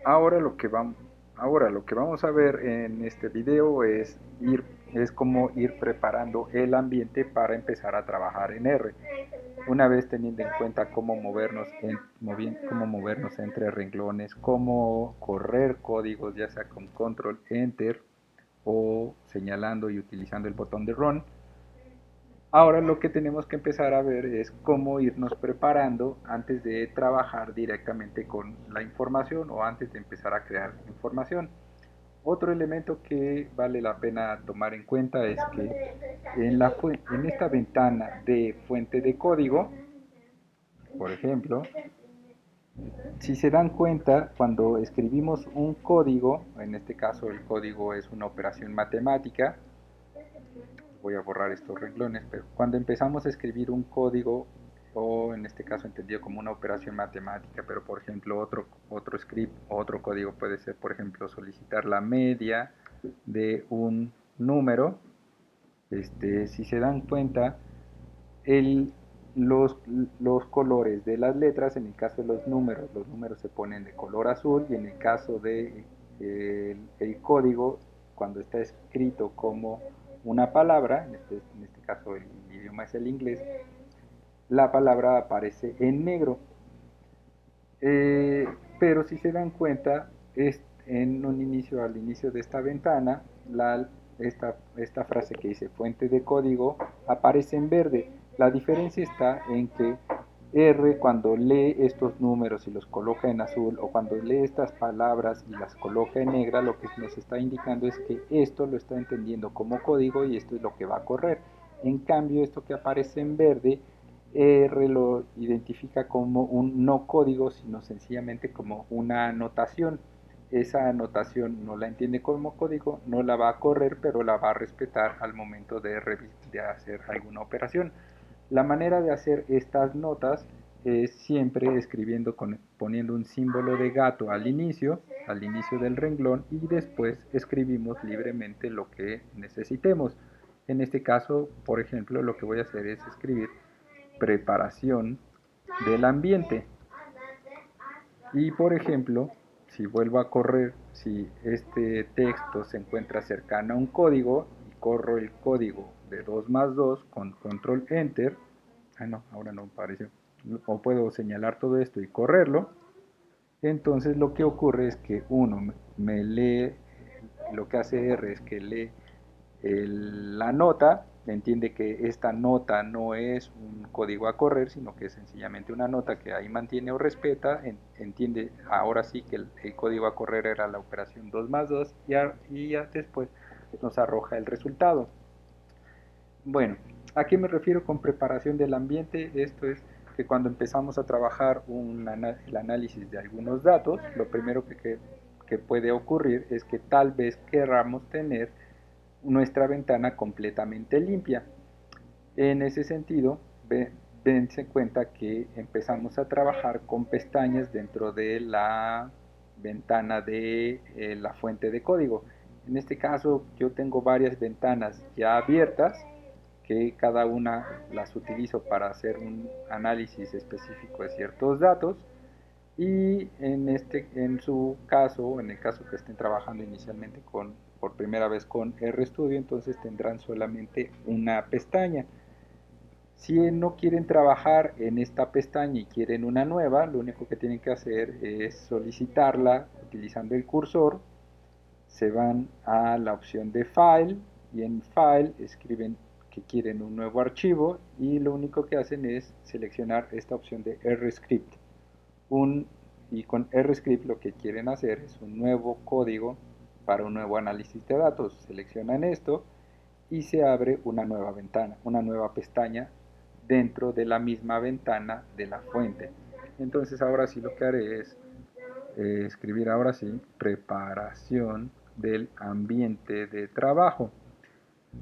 Ahora lo que vamos, ahora lo que vamos a ver en este video es cómo ir preparando el ambiente para empezar a trabajar en R. Una vez teniendo en cuenta cómo movernos entre renglones, cómo correr códigos, ya sea con control enter o señalando y utilizando el botón de run. Ahora lo que tenemos que empezar a ver es cómo irnos preparando antes de trabajar directamente con la información o antes de empezar a crear información. Otro elemento que vale la pena tomar en cuenta es que en esta ventana de fuente de código, por ejemplo, si se dan cuenta, cuando escribimos un código, en este caso el código es una operación matemática, voy a borrar estos renglones, pero cuando empezamos a escribir un código, o en este caso entendido como una operación matemática, pero por ejemplo otro script o otro código puede ser, por ejemplo, solicitar la media de un número. Si se dan cuenta, el, los, los colores de las letras, en el caso de los números se ponen de color azul, y en el caso de el código, cuando está escrito como una palabra, en este caso el idioma es el inglés, la palabra aparece en negro. Eh, pero si se dan cuenta, en un inicio, al inicio de esta ventana, esta frase que dice fuente de código aparece en verde. La diferencia está en que R, cuando lee estos números y los coloca en azul, o cuando lee estas palabras y las coloca en negra, lo que nos está indicando es que esto lo está entendiendo como código y esto es lo que va a correr. En cambio, esto que aparece en verde, R lo identifica como un no código, sino sencillamente como una anotación. Esa anotación no la entiende como código, no la va a correr, pero la va a respetar al momento de hacer alguna operación. La manera de hacer estas notas es siempre poniendo un símbolo de gato al inicio del renglón, y después escribimos libremente lo que necesitemos. En este caso, por ejemplo, lo que voy a hacer es escribir preparación del ambiente. Y por ejemplo, si vuelvo a correr, si este texto se encuentra cercano a un código y corro el código de 2 más 2 con control enter, no, ahora no apareció, o puedo señalar todo esto y correrlo, entonces lo que ocurre es que uno me lee, lo que hace R es que lee la nota, entiende que esta nota no es un código a correr, sino que es sencillamente una nota que ahí mantiene o respeta, entiende ahora sí que el código a correr era la operación 2 más 2, y ya después nos arroja el resultado. Bueno, ¿a qué me refiero con preparación del ambiente? Esto es que cuando empezamos a trabajar el análisis de algunos datos, lo primero que puede ocurrir es que tal vez queramos tener nuestra ventana completamente limpia. En ese sentido, dense cuenta que empezamos a trabajar con pestañas dentro de la ventana de la fuente de código. En este caso, yo tengo varias ventanas ya abiertas, que cada una las utilizo para hacer un análisis específico de ciertos datos. Y en su caso, en el caso que estén trabajando inicialmente por primera vez con RStudio, entonces tendrán solamente una pestaña. Si no quieren trabajar en esta pestaña y quieren una nueva, lo único que tienen que hacer es solicitarla utilizando el cursor. Se van a la opción de File, y en File escriben que quieren un nuevo archivo, y lo único que hacen es seleccionar esta opción de RScript. Y con RScript lo que quieren hacer es un nuevo código para un nuevo análisis de datos. Seleccionan esto y se abre una nueva ventana, una nueva pestaña dentro de la misma ventana de la fuente. Entonces ahora sí lo que haré es escribir ahora sí preparación del ambiente de trabajo.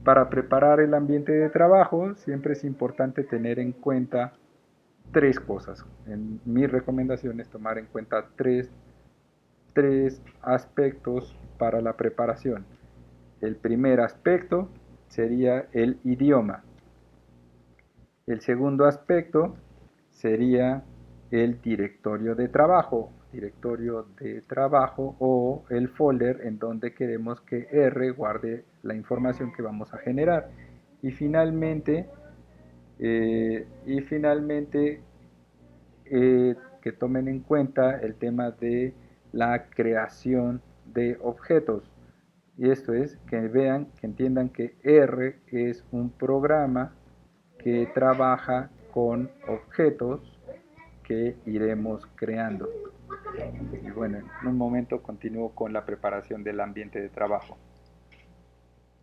Para preparar el ambiente de trabajo siempre es importante tener en cuenta tres cosas. En mi recomendación es tomar en cuenta tres aspectos para la preparación. El primer aspecto sería el idioma. El segundo aspecto sería el directorio de trabajo. directorio de trabajo o el folder en donde queremos que R guarde la información que vamos a generar. Y finalmente, que tomen en cuenta el tema de la creación de objetos. Y esto es que vean, que entiendan que R es un programa que trabaja con objetos que iremos creando. Y bueno, en un momento continúo con la preparación del ambiente de trabajo.